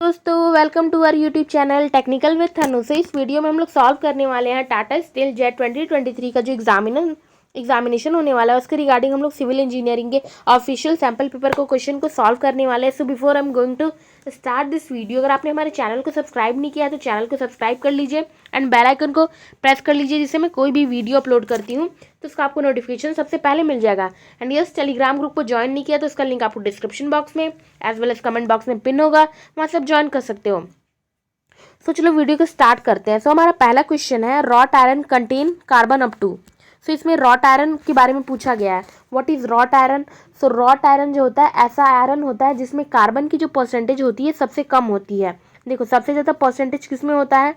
दोस्तों welcome to our YouTube channel technical with Thanu. से इस वीडियो में हम लोग सॉल्व करने वाले हैं टाटा स्टील जेट 2023 का जो एग्जामिनेशन होने वाला है उसके रिगार्डिंग हम लोग सिविल इंजीनियरिंग के ऑफिशियल सैम्पल पेपर को क्वेश्चन को सॉल्व करने वाले हैं। So before I am going to start this video, अगर आपने हमारे चैनल को सब्सक्राइब नहीं किया तो चैनल को सब्सक्राइब कर लीजिए एंड बेल आइकन को प्रेस कर लीजिए, जिससे मैं कोई भी वीडियो अपलोड करती हूँ तो उसका आपको नोटिफिकेशन सबसे पहले मिल जाएगा। एंड यस, टेलीग्राम ग्रुप को ज्वाइन नहीं किया तो उसका लिंक आपको डिस्क्रिप्शन बॉक्स में as well as comment box में पिन होगा, वहाँ सब ज्वाइन कर सकते हो। सो चलो वीडियो को स्टार्ट करते हैं। सो हमारा पहला क्वेश्चन है wrought iron contain carbon up to. So इसमें रॉट आयरन के बारे में पूछा गया है। What is wrought iron? So wrought iron जो होता है ऐसा आयरन होता है जिसमें कार्बन की जो परसेंटेज होती है सबसे कम होती है। देखो सबसे ज़्यादा परसेंटेज किस में होता है,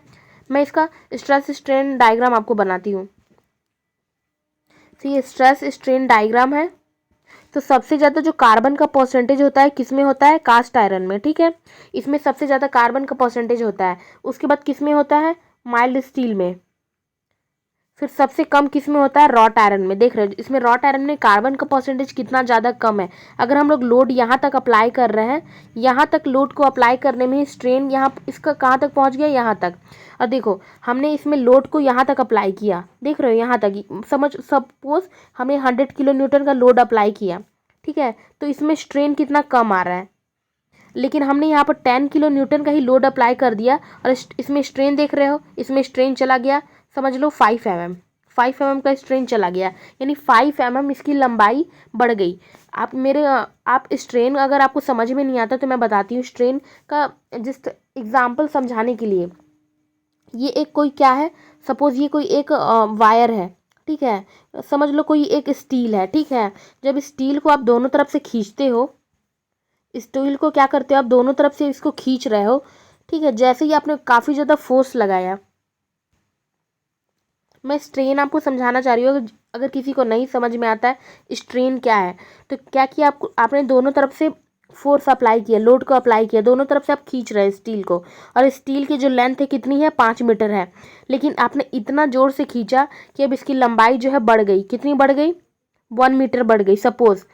मैं इसका स्ट्रेस स्ट्रेन डायग्राम आपको बनाती हूँ। तो ये स्ट्रेस स्ट्रेन डायग्राम है। तो सबसे ज़्यादा जो कार्बन का परसेंटेज होता है किस में होता है, कास्ट आयरन में। ठीक है, इसमें सबसे ज़्यादा कार्बन का परसेंटेज होता है। उसके बाद किस में होता है, माइल्ड स्टील में। फिर सबसे कम किस में होता है, रॉट आयरन में। देख रहे हो इसमें रॉट आयरन में कार्बन का परसेंटेज कितना ज़्यादा कम है। अगर हम लोग लोड यहाँ तक अप्लाई कर रहे हैं, यहाँ तक लोड को अप्लाई करने में स्ट्रेन यहाँ इसका कहाँ तक पहुँच गया, यहाँ तक। और देखो हमने इसमें लोड को यहाँ तक अप्लाई किया, देख रहे हो यहाँ तक। समझ, सपोज हमने 100 किलो न्यूटन का लोड अप्लाई किया, ठीक है, तो इसमें स्ट्रेन कितना कम आ रहा है। लेकिन हमने यहाँ पर 10 किलो न्यूटन का ही लोड अप्लाई कर दिया और इसमें स्ट्रेन देख रहे हो, इसमें स्ट्रेन चला गया, समझ लो 5 mm। 5 mm का स्ट्रेन चला गया, यानी 5 mm इसकी लंबाई बढ़ गई। आप स्ट्रेन अगर आपको समझ में नहीं आता तो मैं बताती हूँ स्ट्रेन का जस्ट एग्जाम्पल समझाने के लिए। ये एक कोई क्या है, सपोज ये कोई एक वायर है, ठीक है, समझ लो कोई एक स्टील है, ठीक है। जब स्टील को आप दोनों तरफ से खींचते हो, स्टील को क्या करते हो आप दोनों तरफ से इसको खींच रहे हो, ठीक है। जैसे ही आपने काफ़ी ज़्यादा फोर्स लगाया, मैं स्ट्रेन आपको समझाना चाह रही हूँ, अगर किसी को नहीं समझ में आता है स्ट्रेन क्या है, तो क्या किया आपने दोनों तरफ से फोर्स अप्लाई किया, लोड को अप्लाई किया, दोनों तरफ से आप खींच रहे हैं स्टील को, और स्टील की जो लेंथ है कितनी है, 5 मीटर है। लेकिन आपने इतना ज़ोर से खींचा कि अब इसकी लंबाई जो है बढ़ गई, कितनी बढ़ गई, 1 मीटर बढ़ गई। सपोज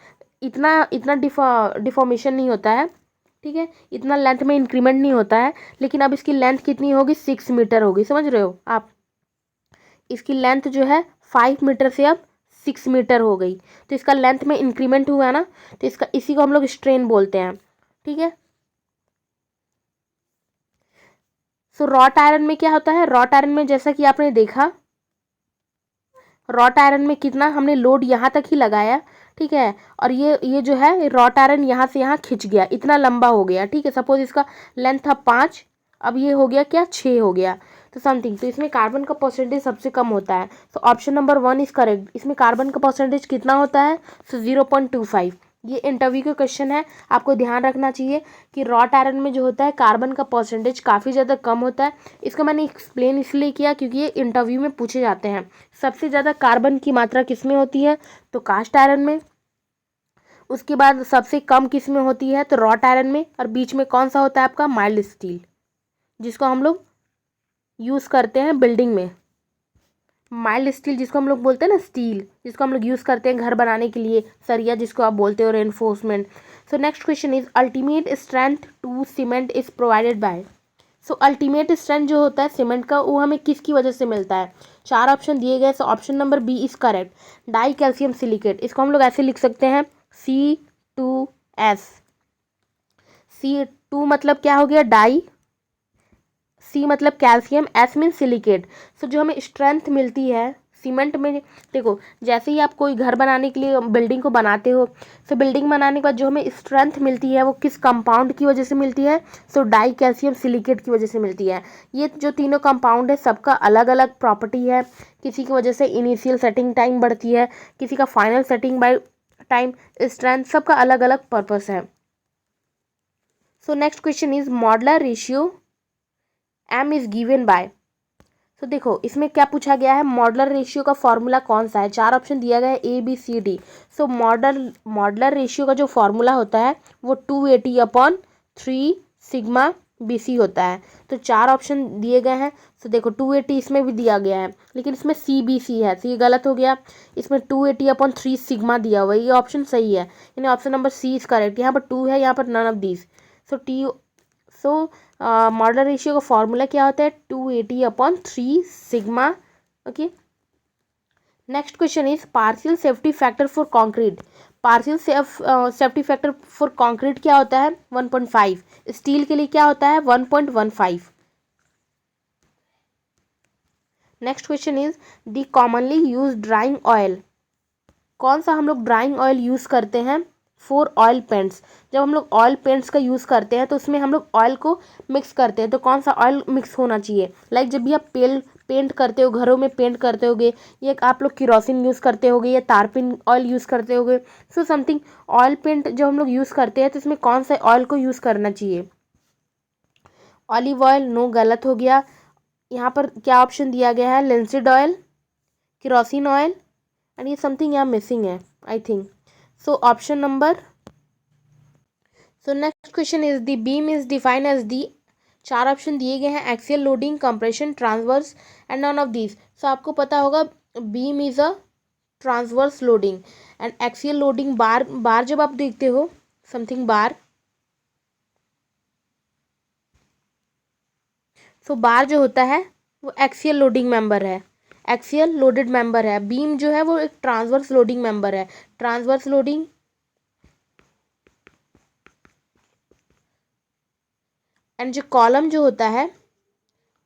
इतना इतना डिफॉर्मेशन नहीं होता है, ठीक है, इतना लेंथ में इंक्रीमेंट नहीं होता है, लेकिन अब इसकी लेंथ कितनी होगी, 6 मीटर होगी। समझ रहे हो आप, इसकी लेंथ जो है 5 मीटर से अब 6 मीटर हो गई। तो इसका लेंथ में इंक्रीमेंट हुआ ना, तो इसका इसी को हम लोग स्ट्रेन बोलते हैं, ठीक है। सो रॉट आयरन में क्या होता है, रॉट आयरन में जैसा कि आपने देखा, रॉट आयरन में कितना हमने लोड यहाँ तक ही लगाया, ठीक है, और ये जो है रॉट आयरन यहाँ से यहाँ खिंच गया, इतना लंबा हो गया, ठीक है। सपोज इसका लेंथ था 5, अब ये हो गया क्या, 6 हो गया, तो समथिंग। तो इसमें कार्बन का परसेंटेज सबसे कम होता है। तो ऑप्शन नंबर 1 इज करेक्ट। इसमें कार्बन का परसेंटेज कितना होता है, सो 0.25। ये इंटरव्यू का क्वेश्चन है, आपको ध्यान रखना चाहिए कि रॉट आयरन में जो होता है कार्बन का परसेंटेज काफ़ी ज़्यादा कम होता है। इसको मैंने एक्सप्लेन इसलिए किया क्योंकि ये इंटरव्यू में पूछे जाते हैं। सबसे ज़्यादा कार्बन की मात्रा किस में होती है, तो कास्ट आयरन में। उसके बाद सबसे कम किस में होती है, तो रॉट आयरन में। और बीच में कौन सा होता है आपका, माइल्ड स्टील, जिसको हम लोग यूज़ करते हैं बिल्डिंग में। माइल्ड स्टील जिसको हम लोग बोलते हैं ना, स्टील जिसको हम लोग यूज़ करते हैं घर बनाने के लिए, सरिया जिसको आप बोलते हो, reinforcement. So next question is ultimate strength to cement is provided by. So ultimate strength जो होता है सीमेंट का, वो हमें किसकी वजह से मिलता है। 4 ऑप्शन दिए गए। So option number B is correct, dicalcium silicate. इसको हम लोग ऐसे लिख सकते हैं C2S। C2 मतलब क्या हो गया, डाई, सी मतलब कैल्शियम, एस मीन सिलिकेट। सो जो हमें स्ट्रेंथ मिलती है सीमेंट में, देखो जैसे ही आप कोई घर बनाने के लिए बिल्डिंग को बनाते हो, सो बिल्डिंग बनाने के बाद जो हमें स्ट्रेंथ मिलती है वो किस कंपाउंड की वजह से मिलती है, सो डाई कैल्शियम सिलिकेट की वजह से मिलती है। ये जो तीनों कंपाउंड है सबका अलग अलग प्रॉपर्टी है। किसी की वजह से इनिशियल सेटिंग टाइम बढ़ती है, किसी का final setting by time, strength, सबका अलग अलग पर्पस है। सो next question is modular ratio M is given by. तो देखो इसमें क्या पूछा गया है, मॉडुलर रेशियो का फॉर्मूला कौन सा है। 4 ऑप्शन दिया गया है ABCD। सो मॉडुलर रेशियो का जो फॉर्मूला होता है वो 280/3 सिग्मा BC होता है। तो 4 ऑप्शन दिए गए हैं। तो देखो 280 इसमें भी दिया गया है, लेकिन इसमें CBC है, तो ये गलत हो गया। इसमें 280/3 सिग्मा दिया हुआ है, ये ऑप्शन सही है, यानी option number C is correct. यहाँ पर 2 है, यहाँ पर none of these. So so modular ratio का फॉर्मूला क्या होता है 280/3 sigma. Okay. Next question is partial safety factor for concrete. Partial safety factor for concrete क्या होता है 1.5. स्टील के लिए क्या होता है 1.15. Next question is the commonly use drawing oil. कौन सा हम लोग ड्राइंग ऑयल यूज़ करते हैं फॉर ऑयल पेंट्स. जब हम लोग ऑयल पेंट्स का यूज़ करते हैं तो उसमें हम लोग ऑयल को मिक्स करते हैं. तो कौन सा ऑयल मिक्स होना चाहिए. लाइक जब भी आप पेंट करते हो, घरों में पेंट करते होगे, या आप लोग किरोसिन यूज़ करते होगे या तारपिन ऑयल यूज़ करते होगे. सो समथिंग ऑयल पेंट जब हम लोग यूज़ करते हैं तो इसमें कौन सा ऑयल को यूज़ करना चाहिए. Olive oil. नो, गलत हो गया. यहाँ पर क्या ऑप्शन दिया गया है linseed oil, kerosene oil, and ये समथिंग यहाँ मिसिंग है I think. So option number. So next question is the beam is defined as the. 4 option दिए गए हैं axial loading, compression, transverse and none of these. So आपको पता होगा beam is a transverse loading and axial loading. बार जब आप देखते हो समथिंग बार, सो बार जो होता है वो एक्सियल लोडिंग मेंबर है, एक्सियल लोडेड मेंबर है. बीम जो है वो एक ट्रांसवर्स लोडिंग मेंबर है. ट्रांसवर्स लोडिंग एंड जो कॉलम जो होता है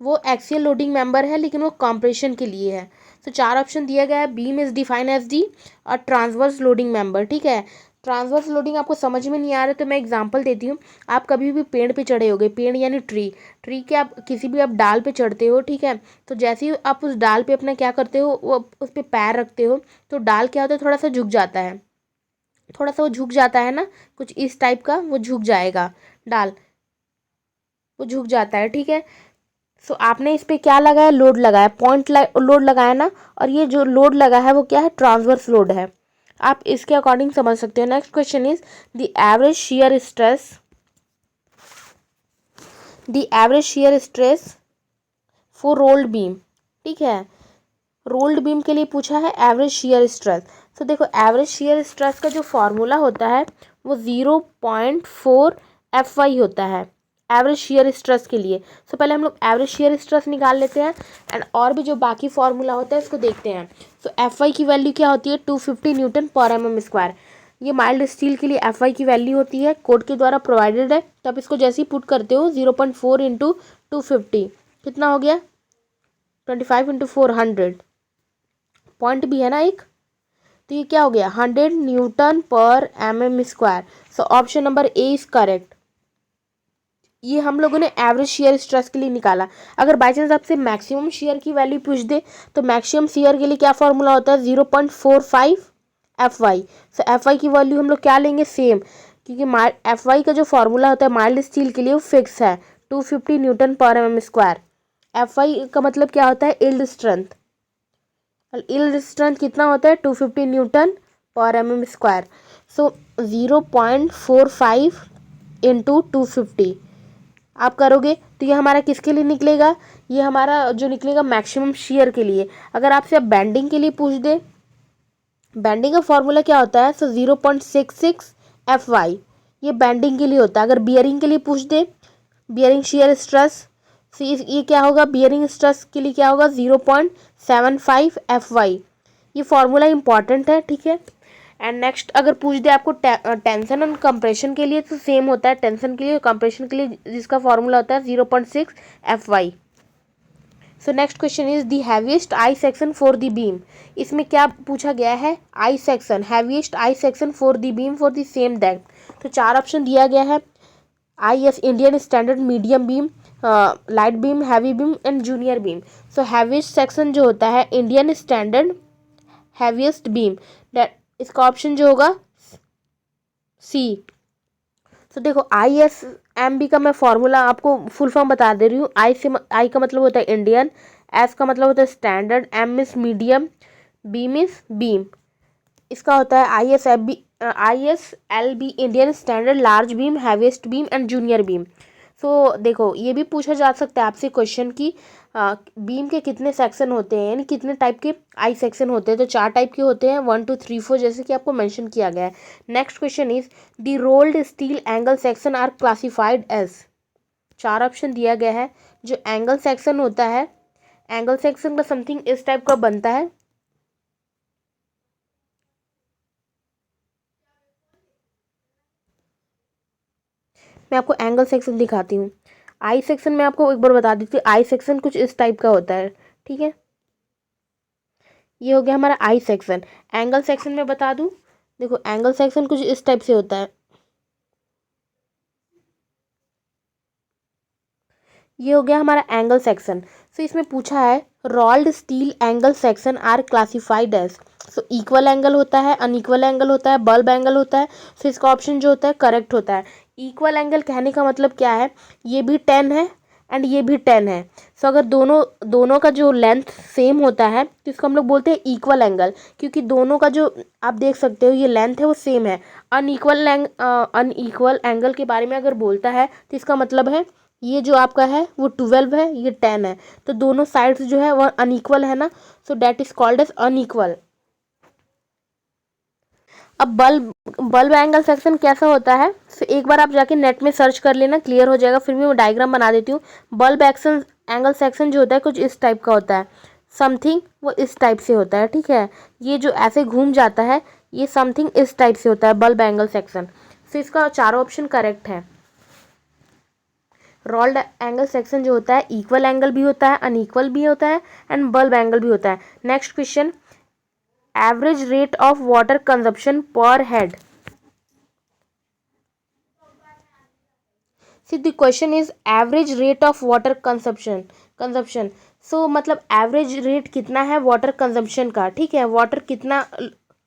वो एक्सियल लोडिंग मेंबर है, लेकिन वो कंप्रेशन के लिए है. तो 4 ऑप्शन दिया गया है. Beam is defined as the और ट्रांसवर्स लोडिंग मेंबर. ठीक है. ट्रांसवर्स लोडिंग आपको समझ में नहीं आ रहा तो मैं एग्जांपल देती हूँ. आप कभी भी पेड़ पे चढ़े होगे, पेड़ यानी ट्री के आप किसी भी आप डाल पे चढ़ते हो. ठीक है. तो जैसे ही आप उस डाल पे अपना क्या करते हो, वो उस पर पैर रखते हो तो डाल क्या होता है, थोड़ा सा झुक जाता है. थोड़ा सा वो झुक जाता है ना, कुछ इस टाइप का वो झुक जाएगा. डाल वो झुक जाता है. ठीक है. सो आपने इस पे क्या लगाया, लोड लगाया, पॉइंट लोड लगाया ना. और ये जो लोड लगा है वो क्या है, ट्रांसवर्स लोड है. आप इसके अकॉर्डिंग समझ सकते हो. Next question is the average shear stress. The average shear stress for rolled beam. ठीक है. रोल्ड बीम के लिए पूछा है एवरेज शियर स्ट्रेस. तो देखो एवरेज शियर स्ट्रेस का जो फॉर्मूला होता है वो 0.4 FY होता है एवरेज शियर स्ट्रेस के लिए. सो पहले हम लोग एवरेज शियर स्ट्रेस निकाल लेते हैं एंड और भी जो बाकी फॉर्मूला होता है इसको देखते हैं. सो FY की वैल्यू क्या होती है 250 Nm/mm². ये माइल्ड स्टील के लिए FY की वैल्यू होती है, कोड के द्वारा प्रोवाइडेड है. तो आप इसको जैसे ही पुट करते हो 0.4 × 250 कितना हो गया 25 × 400. पॉइंट भी है ना एक, तो ये क्या हो गया 100 Nm/mm². So option number A is correct. ये हम लोगों ने एवरेज शियर स्ट्रेस के लिए निकाला. अगर बाई चांस आपसे मैक्सिमम शियर की वैल्यू पूछ दे तो मैक्सिमम शियर के लिए क्या फॉर्मूला होता है 0.45 FY. सो FY की वैल्यू हम लोग क्या लेंगे सेम, क्योंकि FY का जो फॉर्मूला होता है माइल्ड स्टील के लिए वो फिक्स है 250 Nm/mm². FY का मतलब क्या होता है यील्ड स्ट्रेंथ. यील्ड स्ट्रेंथ कितना होता है 250 Nm/mm². सो 0.45 × 250 आप करोगे तो ये हमारा किसके लिए निकलेगा, ये हमारा जो निकलेगा मैक्सिमम शियर के लिए. अगर आपसे अब बेंडिंग के लिए पूछ दे, बेंडिंग का फॉर्मूला क्या होता है, सो 0.66 FY ये बेंडिंग के लिए होता है. अगर बियरिंग के लिए पूछ दे, बियरिंग शियर स्ट्रेस, तो ये क्या होगा, बियरिंग स्ट्रेस के लिए क्या होगा 0.75 FY. ये फॉर्मूला इंपॉर्टेंट है. ठीक है. एंड नेक्स्ट अगर पूछ दे आपको टेंशन एंड कंप्रेशन के लिए तो सेम होता है. टेंशन के लिए, कंप्रेशन के लिए जिसका फॉर्मूला होता है 0.6 FY. So next question is the heaviest I section for the beam. इसमें क्या पूछा गया है, I section, heaviest I section for the beam for the same depth. तो 4 ऑप्शन दिया गया है IS Indian standard, medium beam, light beam, heavy beam and junior beam. So heaviest section जो होता है इंडियन स्टैंडर्ड हैवीएस्ट बीम, इसका option जो होगा C. तो देखो ISMB का मैं फॉर्मूला आपको फुल फॉर्म बता दे रही हूँ. I का मतलब होता है इंडियन, S का मतलब होता है standard, M is medium, beam is beam. इसका होता है ISLB Indian standard, large beam, heaviest beam and junior beam. So देखो ये भी पूछा जा सकता है आपसे क्वेश्चन की बीम के कितने सेक्शन होते हैं, यानी कितने टाइप के आई सेक्शन होते हैं. तो 4 टाइप के होते हैं, 1 2 3 4 जैसे कि आपको मेंशन किया गया है. Next question is the rolled steel angle section are classified as. चार ऑप्शन दिया गया है। जो एंगल सेक्शन होता है, एंगल सेक्शन का समथिंग इस टाइप का बनता है। मैं आपको एंगल सेक्शन दिखाती हूँ। आई सेक्शन में आपको एक बार बता देती हूँ, आई सेक्शन कुछ इस टाइप का होता है, ठीक है। ये हो गया हमारा आई सेक्शन। एंगल सेक्शन में बता दूँ, देखो एंगल सेक्शन कुछ इस टाइप से होता है। ये हो गया हमारा एंगल सेक्शन। सो इसमें पूछा है rolled steel angle section are classified as. So equal angle होता है, अनइक्वल एंगल होता है, बल्ब एंगल होता है। सो इसका ऑप्शन जो होता है करेक्ट होता है। इक्वल एंगल कहने का मतलब क्या है, ये भी 10 है एंड ये भी 10 है। सो अगर दोनों दोनों का जो लेंथ सेम होता है तो इसको हम लोग बोलते हैं इक्वल एंगल, क्योंकि दोनों का जो आप देख सकते हो ये लेंथ है वो सेम है। अनइक्वल एंगल के बारे में अगर बोलता है तो इसका मतलब है ये जो आपका है वो 12 है, ये 10 है, तो दोनों साइड्स जो है वह अनइक्वल है ना, so that is called as unequal. अब बल्ब एंगल सेक्शन कैसा होता है, तो एक बार आप जाके नेट में सर्च कर लेना, क्लियर हो जाएगा। फिर भी मैं डायग्राम बना देती हूँ। बल्ब एक्शन एंगल सेक्शन जो होता है कुछ इस टाइप का होता है, समथिंग वो इस टाइप से होता है, ठीक है। ये जो ऐसे घूम जाता है ये समथिंग इस टाइप से होता है बल्ब एंगल सेक्शन। तो इसका चारों ऑप्शन करेक्ट है। रोल्ड एंगल सेक्शन जो होता है इक्वल एंगल भी होता है, अनइक्वल भी होता है एंड बल्ब एंगल भी होता है। Next question, average rate of water consumption per head. See the question is average rate of water consumption. So मतलब एवरेज रेट कितना है वाटर कंजप्शन का, ठीक है। वाटर कितना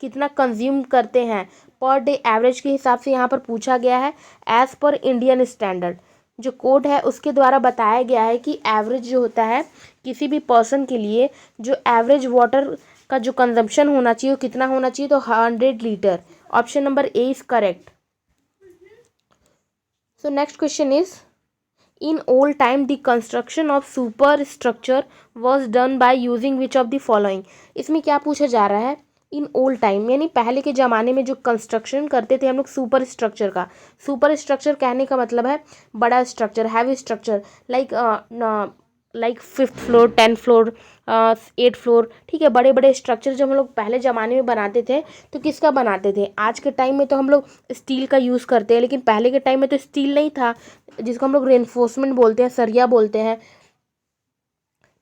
कितना कंज्यूम करते हैं पर डे एवरेज के हिसाब से यहाँ पर पूछा गया है। एज पर इंडियन स्टैंडर्ड जो कोड है उसके द्वारा बताया गया है कि एवरेज जो होता है किसी भी पर्सन के लिए जो एवरेज वाटर का जो कंजम्पशन होना चाहिए वो कितना होना चाहिए, तो 100 litre. Option number A is correct. So next question is in old time the construction of super structure was done by using which of the following. इसमें क्या पूछा जा रहा है, इन ओल्ड टाइम यानी पहले के ज़माने में जो कंस्ट्रक्शन करते थे हम लोग सुपर स्ट्रक्चर का। सुपर स्ट्रक्चर कहने का मतलब है बड़ा structure, heavy structure, like 5th floor, 10th floor, 8th floor, ठीक है। बड़े बड़े स्ट्रक्चर जब हम लोग पहले ज़माने में बनाते थे तो किसका बनाते थे। आज के टाइम में तो हम लोग स्टील का यूज़ करते हैं, लेकिन पहले के टाइम में तो स्टील नहीं था, जिसको हम लोग रेनफोर्समेंट बोलते हैं, सरिया बोलते हैं,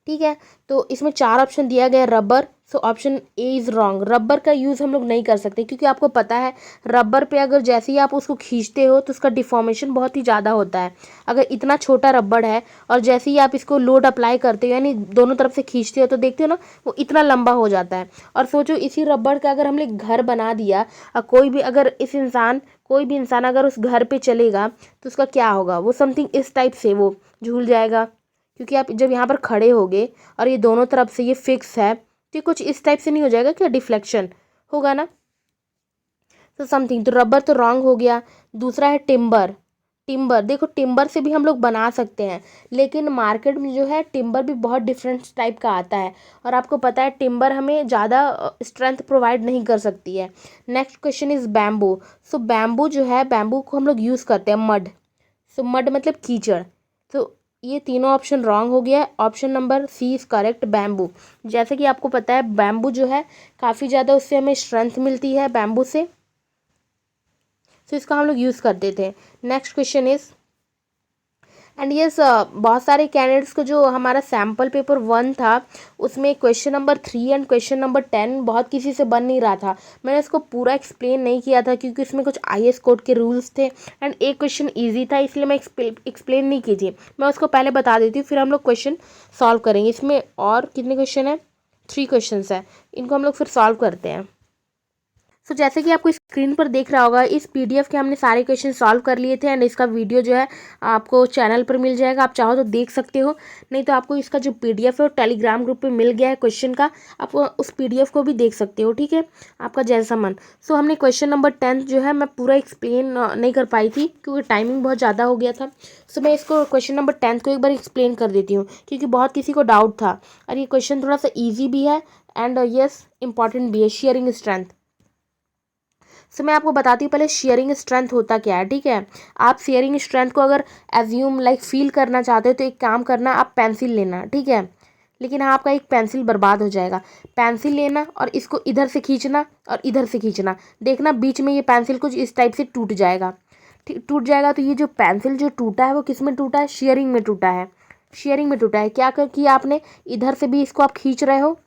ठीक है। तो इसमें चार ऑप्शन दिया गया rubber. So option A is wrong. Rubber का यूज़ हम लोग नहीं कर सकते, क्योंकि आपको पता है रबर पे अगर जैसे ही आप उसको खींचते हो तो उसका डिफॉर्मेशन बहुत ही ज़्यादा होता है। अगर इतना छोटा रबर है और जैसे ही आप इसको लोड अप्लाई करते हो यानी दोनों तरफ से खींचते हो तो देखते हो ना वो इतना लंबा हो जाता है। और सोचो इसी रबर का अगर हमने घर बना दिया और कोई भी इंसान अगर उस घर पे चलेगा तो उसका क्या होगा, वो समथिंग इस टाइप से वो झूल जाएगा, क्योंकि आप जब यहाँ पर खड़े होगे और ये दोनों तरफ से ये फिक्स है तो ये कुछ इस टाइप से नहीं हो जाएगा, क्या डिफ्लेक्शन होगा ना। तो समथिंग, तो रबर तो रॉन्ग हो गया। दूसरा है टिम्बर। टिम्बर देखो टिम्बर से भी हम लोग बना सकते हैं, लेकिन मार्केट में जो है टिम्बर भी बहुत डिफरेंट टाइप का आता है और आपको पता है टिम्बर हमें ज़्यादा स्ट्रेंथ प्रोवाइड नहीं कर सकती है। Next question is bamboo. So bamboo जो है, बैम्बू को हम लोग यूज़ करते हैं मड। सो मड मतलब कीचड़। तो ये तीनों ऑप्शन रॉन्ग हो गया। Option number C is correct, bamboo. जैसे कि आपको पता है बैम्बू जो है काफ़ी ज़्यादा उससे हमें स्ट्रेंथ मिलती है बैम्बू से, तो इसका हम लोग यूज़ करते थे। Next question is and yes, बहुत सारे कैंडिडेट्स को जो हमारा सैम्पल पेपर 1 था उसमें question number 3 and question number 10 बहुत किसी से बन नहीं रहा था। मैंने इसको पूरा एक्सप्लेन नहीं किया था क्योंकि इसमें कुछ IAS कोड के रूल्स थे एंड एक क्वेश्चन ईजी था, इसलिए मैं एक्सप्लेन नहीं की थी। मैं उसको पहले बता देती हूँ, फिर हम लोग क्वेश्चन सॉल्व करेंगे। इसमें और कितने क्वेश्चन है, 3 क्वेश्चन है, इनको हम लोग फिर सॉल्व करते हैं। सो जैसे कि आपको स्क्रीन पर देख रहा होगा इस PDF के हमने सारे क्वेश्चन सॉल्व कर लिए थे एंड इसका वीडियो जो है आपको चैनल पर मिल जाएगा, आप चाहो तो देख सकते हो, नहीं तो आपको इसका जो PDF है वो टेलीग्राम ग्रुप पे मिल गया है क्वेश्चन का, आप उस PDF को भी देख सकते हो, ठीक है, आपका जैसा मन। सो हमने क्वेश्चन नंबर 10 जो है मैं पूरा एक्सप्लेन नहीं कर पाई थी क्योंकि टाइमिंग बहुत ज़्यादा हो गया था। सो मैं इसको क्वेश्चन नंबर 10 को एक बार एक्सप्लेन कर देती हूँ क्योंकि बहुत किसी को डाउट था और ये क्वेश्चन थोड़ा सा ईजी भी है एंड यस इम्पॉर्टेंट भी है, शेयरिंग स्ट्रेंथ। सो मैं आपको बताती हूँ पहले शेयरिंग स्ट्रेंथ होता क्या है, ठीक है। आप शेयरिंग स्ट्रेंथ को अगर एज्यूम लाइक फील करना चाहते हो तो एक काम करना, आप पेंसिल लेना, ठीक है। लेकिन हाँ, आपका एक पेंसिल बर्बाद हो जाएगा। पेंसिल लेना और इसको इधर से खींचना और इधर से खींचना, देखना बीच में ये पेंसिल कुछ इस टाइप से टूट जाएगा। टूट जाएगा तो ये जो पेंसिल जो टूटा है वो किस में टूटा है, शेयरिंग में टूटा है। शेयरिंग में टूटा है। क्या कर किया आपने, इधर से भी इसको आप खींच रहे हो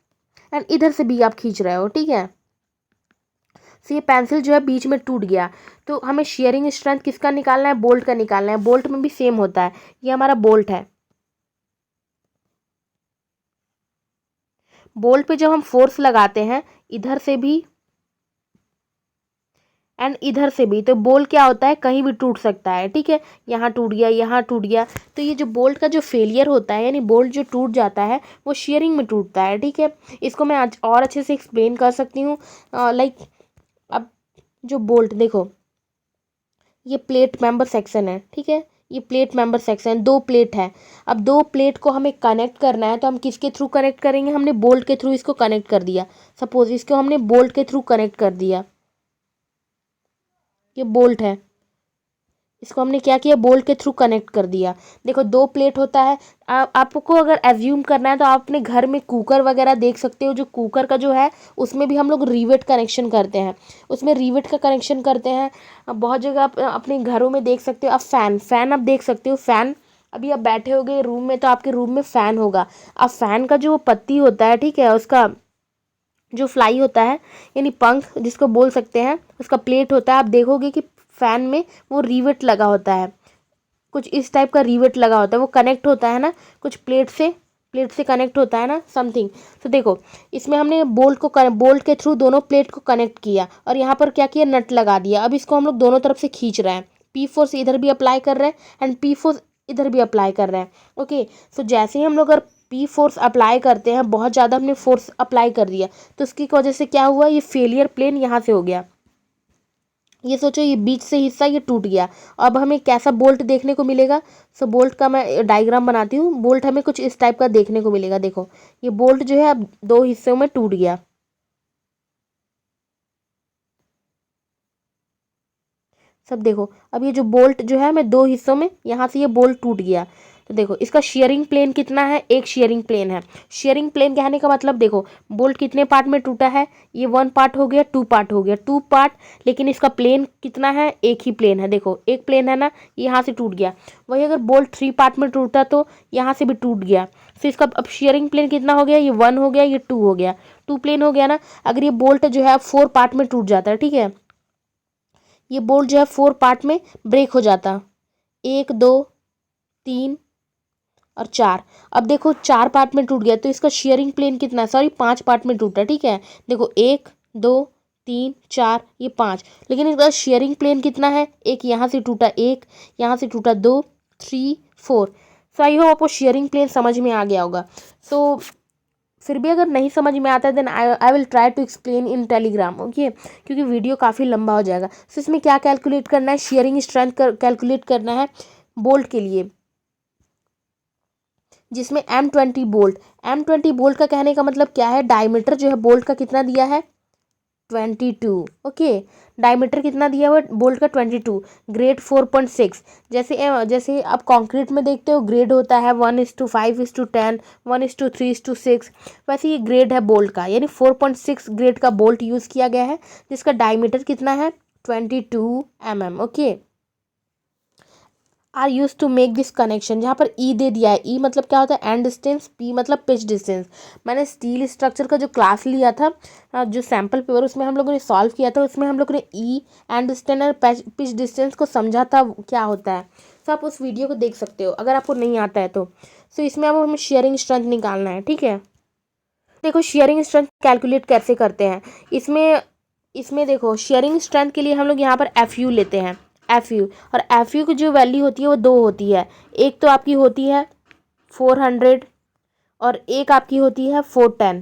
एंड इधर से भी आप खींच रहे हो, ठीक है। तो ये पेंसिल जो है बीच में टूट गया। तो हमें शेयरिंग स्ट्रेंथ किसका निकालना है, बोल्ट का निकालना है। बोल्ट में भी सेम होता है, ये हमारा बोल्ट है। बोल्ट पे जब हम फोर्स लगाते हैं इधर से भी एंड इधर से भी, तो बोल्ट क्या होता है, कहीं भी टूट सकता है, ठीक है। यहाँ टूट गया, यहाँ टूट गया। तो ये जो बोल्ट का जो फेलियर होता है, यानी बोल्ट जो टूट जाता है वो शेयरिंग में टूटता है, ठीक है। इसको मैं आज और अच्छे से एक्सप्लेन कर सकती हूँ। लाइक अब जो बोल्ट देखो, ये प्लेट मेंबर सेक्शन है, ठीक है। ये प्लेट मेंबर सेक्शन, दो प्लेट है। अब दो प्लेट को हमें कनेक्ट करना है तो हम किसके थ्रू कनेक्ट करेंगे, हमने बोल्ट के थ्रू इसको कनेक्ट कर दिया। सपोज इसको हमने बोल्ट के थ्रू कनेक्ट कर दिया, ये बोल्ट है, इसको हमने क्या किया, बोल्ट के थ्रू कनेक्ट कर दिया। देखो दो प्लेट होता है। आपको अगर एज्यूम करना है तो आप अपने घर में कुकर वगैरह देख सकते हो, जो कुकर का जो है उसमें भी हम लोग रिवेट कनेक्शन करते हैं, उसमें रिवेट का कनेक्शन करते हैं। अब बहुत जगह आप अपने घरों में देख सकते हो। आप फैन आप देख सकते हो, फैन अभी आप बैठे होगे रूम में तो आपके रूम में फ़ैन होगा। अब फैन का जो पत्ती होता है, ठीक है, उसका जो फ्लाई होता है यानी पंख जिसको बोल सकते हैं, उसका प्लेट होता है। आप देखोगे कि फैन में वो रिवेट लगा होता है, कुछ इस टाइप का रिवेट लगा होता है, वो कनेक्ट होता है ना कुछ प्लेट से कनेक्ट होता है ना समथिंग। तो देखो इसमें हमने बोल्ट के थ्रू दोनों प्लेट को कनेक्ट किया और यहाँ पर क्या किया, नट लगा दिया। अब इसको हम लोग दोनों तरफ से खींच रहे हैं, पी फोर्स इधर भी अप्लाई कर रहे हैं एंड पी फोर्स इधर भी अप्लाई कर रहे हैं। ओके, सो जैसे ही हम लोग अगर पी फोर्स अप्लाई करते हैं, बहुत ज़्यादा हमने फोर्स अप्लाई कर दिया तो उसकी वजह से क्या हुआ, ये फेलियर प्लेन यहाँ से हो गया। ये सोचो ये बीच से हिस्सा ये टूट गया। अब हमें कैसा बोल्ट देखने को मिलेगा। सो बोल्ट का मैं डायग्राम बनाती हूँ। बोल्ट हमें कुछ इस टाइप का देखने को मिलेगा। देखो ये बोल्ट जो है अब दो हिस्सों में टूट गया। सब देखो, अब ये जो बोल्ट जो है मैं दो हिस्सों में, यहाँ से ये बोल्ट टूट गया। तो देखो इसका शेयरिंग प्लेन कितना है, एक शेयरिंग प्लेन है। शेयरिंग प्लेन कहने का मतलब देखो बोल्ट कितने पार्ट में टूटा है, ये वन पार्ट हो गया, टू पार्ट हो गया, टू पार्ट। लेकिन इसका प्लेन कितना है, एक ही प्लेन है। देखो एक प्लेन है ना, यहाँ से टूट गया। वही अगर बोल्ट थ्री पार्ट में टूटा तो यहाँ से भी टूट गया। तो इसका अब शेयरिंग प्लेन कितना हो गया, ये वन हो गया, ये टू हो गया, टू प्लेन हो गया ना। अगर ये बोल्ट जो है फोर पार्ट में टूट जाता है, ठीक है, ये बोल्ट जो है फोर पार्ट में ब्रेक हो जाता, एक दो तीन और चार। अब देखो चार पार्ट में टूट गया तो इसका शेयरिंग प्लेन कितना है, सॉरी पांच पार्ट में टूटा, ठीक है। देखो एक दो तीन चार, ये पांच। लेकिन इसका शेयरिंग प्लेन कितना है, एक यहाँ से टूटा, एक यहाँ से टूटा, दो three four. So I hope आपको शेयरिंग प्लेन समझ में आ गया होगा। सो फिर भी अगर नहीं समझ में आता है then I will try to explain in Telegram, okay, क्योंकि वीडियो काफ़ी लंबा हो जाएगा। सो इसमें क्या कैलकुलेट करना है, शेयरिंग स्ट्रेंथ कैलकुलेट करना है बोल्ट के लिए, जिसमें M20 बोल्ट का कहने का मतलब क्या है, डायमीटर जो है बोल्ट का कितना दिया है, 22। ओके, डायमीटर कितना दिया हुआ है बोल्ट का, 22। ग्रेड 4.6। जैसे आप कंक्रीट में देखते हो ग्रेड होता है 1:5:10, 1:3:6। वैसे ये ग्रेड है बोल्ट का, यानी 4.6 ग्रेड का बोल्ट यूज़ किया गया है, जिसका डायमीटर कितना है, 22 mm। Okay, are use to make this connection. जहाँ पर ई दे दिया है, ई मतलब क्या होता है, एंड डिस्टेंस, पी मतलब पिच डिस्टेंस। मैंने स्टील स्ट्रक्चर का जो क्लास लिया था, जो सैम्पल पेपर उसमें हम लोगों ने सॉल्व किया था, उसमें हम लोगों ने ई एंड डिस्टेंस और पिच डिस्टेंस को समझा था क्या होता है। तो आप उस वीडियो को देख सकते हो अगर आपको नहीं आता है तो। सो इसमें अब हमें शेयरिंग स्ट्रेंथ निकालना है, ठीक है। देखो शेयरिंग स्ट्रेंथ कैलकुलेट कैसे करते हैं, इसमें इसमें देखो शेयरिंग स्ट्रेंथ के लिए हम लोग यहाँ पर एफ यू लेते हैं, एफ यू। और एफ यू की जो वैल्यू होती है वो दो होती है। एक तो आपकी होती है 400 और एक आपकी होती है 410।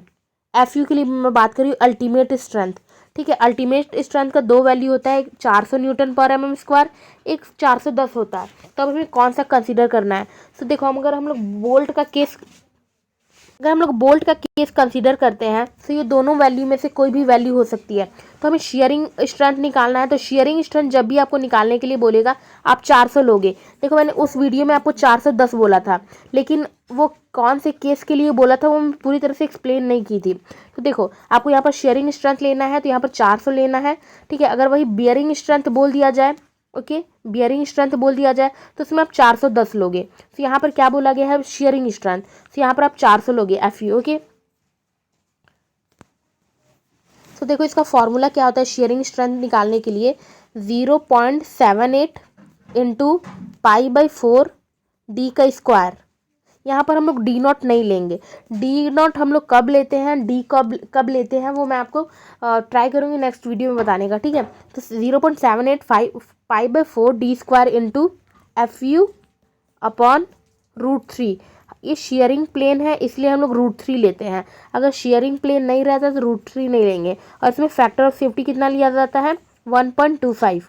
एफ यू के लिए मैं बात करी अल्टीमेट स्ट्रेंथ, ठीक है। अल्टीमेट स्ट्रेंथ का दो वैल्यू होता है, एक 400 न्यूटन पर mm स्क्वायर, एक 410 होता है। तो अब हमें कौन सा कंसीडर करना है। तो देखो हम अगर हम लोग बोल्ट का केस अगर हम लोग बोल्ट का केस कंसीडर करते हैं तो ये दोनों वैल्यू में से कोई भी वैल्यू हो सकती है। तो हमें शेयरिंग स्ट्रेंथ निकालना है, तो शेयरिंग स्ट्रेंथ जब भी आपको निकालने के लिए बोलेगा आप 400 लोगे। देखो मैंने उस वीडियो में आपको 410 बोला था, लेकिन वो कौन से केस के लिए बोला था वो मैं पूरी तरह से एक्सप्लेन नहीं की थी। तो देखो आपको यहाँ पर शेयरिंग स्ट्रेंथ लेना है तो यहाँ पर 400 लेना है, ठीक है। अगर वही बियरिंग स्ट्रेंथ बोल दिया जाए, ओके, बियरिंग स्ट्रेंथ बोल दिया जाए तो उसमें आप 410 लोगे। तो यहाँ पर क्या बोला गया है, शेयरिंग स्ट्रेंथ, तो यहाँ पर आप 400 लोगे FU, ओके। तो देखो इसका फॉर्मूला क्या होता है शेयरिंग स्ट्रेंथ निकालने के लिए, 0.78 इंटू π/4 D का स्क्वायर। यहाँ पर हम लोग D नॉट नहीं लेंगे, D नॉट हम लोग कब लेते हैं, D कब लेते हैं वो मैं आपको ट्राई करूँगी नेक्स्ट वीडियो में बताने का, ठीक है। तो 0.785 π/4 D square into FU upon √3। ये शेयरिंग प्लेन है इसलिए हम लोग √3 लेते हैं। अगर शेयरिंग प्लेन नहीं रहता तो √3 नहीं लेंगे। और इसमें फैक्टर ऑफ सेफ्टी कितना लिया जाता है, 1.25।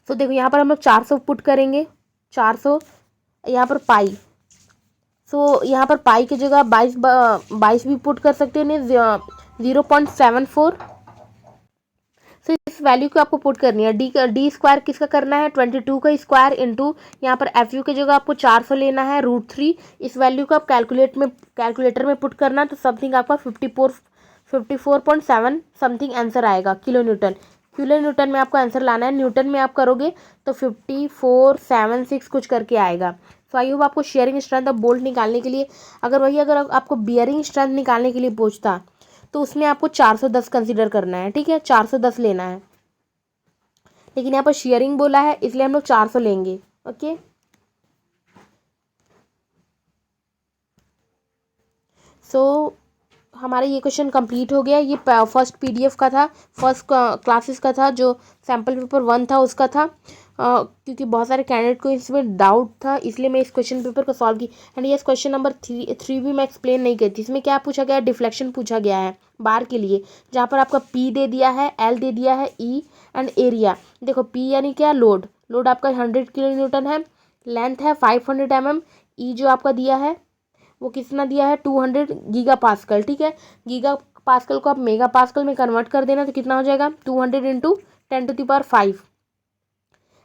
तो देखो यहाँ पर हम लोग 400 पुट करेंगे, 400 यहाँ पर पाई, सो यहाँ पर पाई की जगह 22 भी पुट कर सकते हैं, 0.74। तो इस वैल्यू को आपको पुट करनी है। डी स्क्वायर किसका करना है, 22 का स्क्वायर इंटू यहाँ पर FU की जगह आपको 400 लेना है, √3। इस वैल्यू को आप कैलकुलेटर में पुट करना, तो समथिंग आपका 54.7 समथिंग आंसर आएगा किलो न्यूटन में आपको आंसर लाना है। न्यूटन में आप करोगे तो 5476 कुछ करके आएगा। तो आई होप आपको शेयरिंग स्ट्रेंथ ऑफ बोल्ट निकालने के लिए, अगर आपको बियरिंग स्ट्रेंथ निकालने के लिए पूछता तो उसमें आपको 410 कंसीडर करना है, ठीक है, 410 लेना है। लेकिन यहाँ पर शेयरिंग बोला है इसलिए हम लोग 400 लेंगे, ओके। सो हमारा ये क्वेश्चन कंप्लीट हो गया। ये फर्स्ट PDF का था, फर्स्ट क्लासेस का था, जो सैम्पल पेपर 1 था उसका था। क्योंकि बहुत सारे कैंडिडेट को इसमें डाउट था इसलिए मैं इस क्वेश्चन पेपर को सॉल्व की। एंड ये क्वेश्चन नंबर 3 भी मैं एक्सप्लेन नहीं की थी। इसमें क्या पूछा गया है, डिफ्लेक्शन पूछा गया है बार के लिए, जहाँ पर आपका P दे दिया है, L दे दिया है, E एंड एरिया। देखो P यानी क्या, लोड आपका 100 किलो न्यूटन है, लेंथ है 500 mm, E जो आपका दिया है वो कितना दिया है, 200 गीगा पास्कल, ठीक है। गीगा पास्कल को आप मेगा पास्कल में कन्वर्ट कर देना तो कितना हो जाएगा, 200 इंटू 10⁵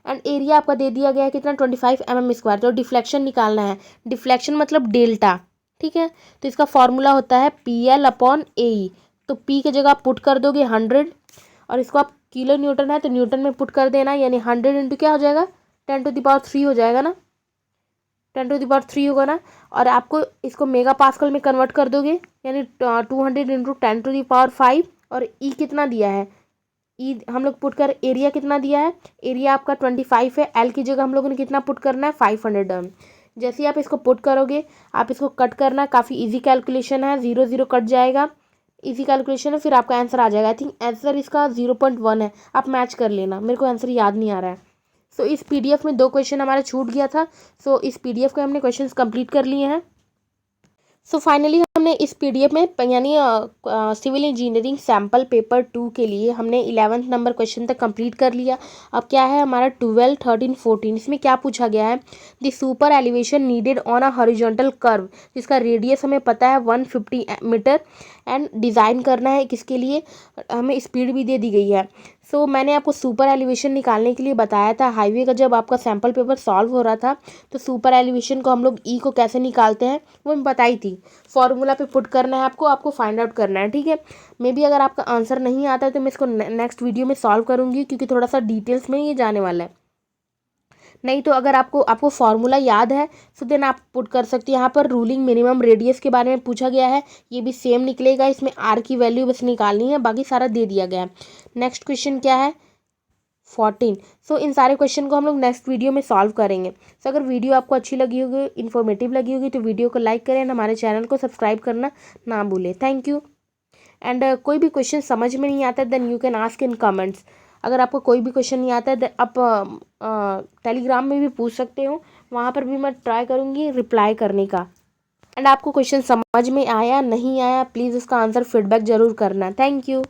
एंड एरिया आपका दे दिया गया है कितना, 25 mm²। तो डिफ्लेक्शन निकालना है, डिफ्लेक्शन मतलब डेल्टा, ठीक है। तो इसका फॉर्मूला होता है PL/AE। तो P की जगह आप पुट कर दोगे 100 और इसको आप किलो न्यूटन है तो न्यूटन में पुट कर देना, यानी 100 इंटू क्या हो जाएगा, 10⁻³ हो जाएगा ना, 10⁻³ होगा ना। और आपको इसको मेगा पास्कल में कन्वर्ट कर दोगे, यानी 200 इंटू 10⁵ और E कितना दिया है, E हम लोग पुट कर, एरिया कितना दिया है, एरिया आपका 25 है, L की जगह हम लोगों ने कितना पुट करना है, 500 जैसे ही आप इसको पुट करोगे आप इसको कट करना, काफ़ी इजी कैलकुलेशन है, 0 0 कट जाएगा, इजी कैलकुलेशन है, फिर आपका आंसर आ जाएगा। आई थिंक आंसर इसका 0.1 है, आप मैच कर लेना, मेरे को आंसर याद नहीं आ रहा है। सो इस PDF में 2 क्वेश्चन हमारा छूट गया था। सो इस PDF के हमने क्वेश्चंस कंप्लीट कर लिए हैं। सो फाइनली हमने इस PDF में यानी सिविल इंजीनियरिंग सैम्पल पेपर 2 के लिए हमने 11th नंबर क्वेश्चन तक कंप्लीट कर लिया। अब क्या है हमारा 12, 13, 14, इसमें क्या पूछा गया है, the super elevation needed on a horizontal curve, जिसका रेडियस हमें पता है 150 मीटर, एंड डिज़ाइन करना है किसके लिए, हमें स्पीड भी दे दी गई है। सो मैंने आपको सुपर एलिवेशन निकालने के लिए बताया था हाईवे का, जब आपका सैम्पल पेपर सॉल्व हो रहा था तो सुपर एलिवेशन को हम लोग E को कैसे निकालते हैं वो मैं बताई थी। फॉर्मूला पे पुट करना है आपको फाइंड आउट करना है, ठीक है। मे बी अगर आपका आंसर नहीं आता है तो मैं इसको नेक्स्ट वीडियो में सॉल्व करूँगी, क्योंकि थोड़ा सा डिटेल्स में ये जाने वाला है। नहीं तो अगर आपको फार्मूला याद है तो देन आप पुट कर सकते हैं। यहाँ पर रूलिंग मिनिमम रेडियस के बारे में पूछा गया है, ये भी सेम निकलेगा, इसमें R की वैल्यू बस निकालनी है, बाकी सारा दे दिया गया है। नेक्स्ट क्वेश्चन क्या है, 14। सो इन सारे क्वेश्चन को हम लोग नेक्स्ट वीडियो में सॉल्व करेंगे। सो अगर वीडियो आपको अच्छी लगी होगी, इन्फॉर्मेटिव लगी होगी, तो वीडियो को लाइक करें, हमारे चैनल को सब्सक्राइब करना ना भूलें। Thank you. एंड कोई भी क्वेश्चन समझ में नहीं आता then you can ask in comments. अगर आपको कोई भी क्वेश्चन नहीं आता है आप टेलीग्राम में भी पूछ सकते हो, वहाँ पर भी मैं ट्राई करूँगी रिप्लाई करने का। एंड आपको क्वेश्चन समझ में आया नहीं आया, प्लीज़ उसका आंसर फीडबैक ज़रूर करना। Thank you.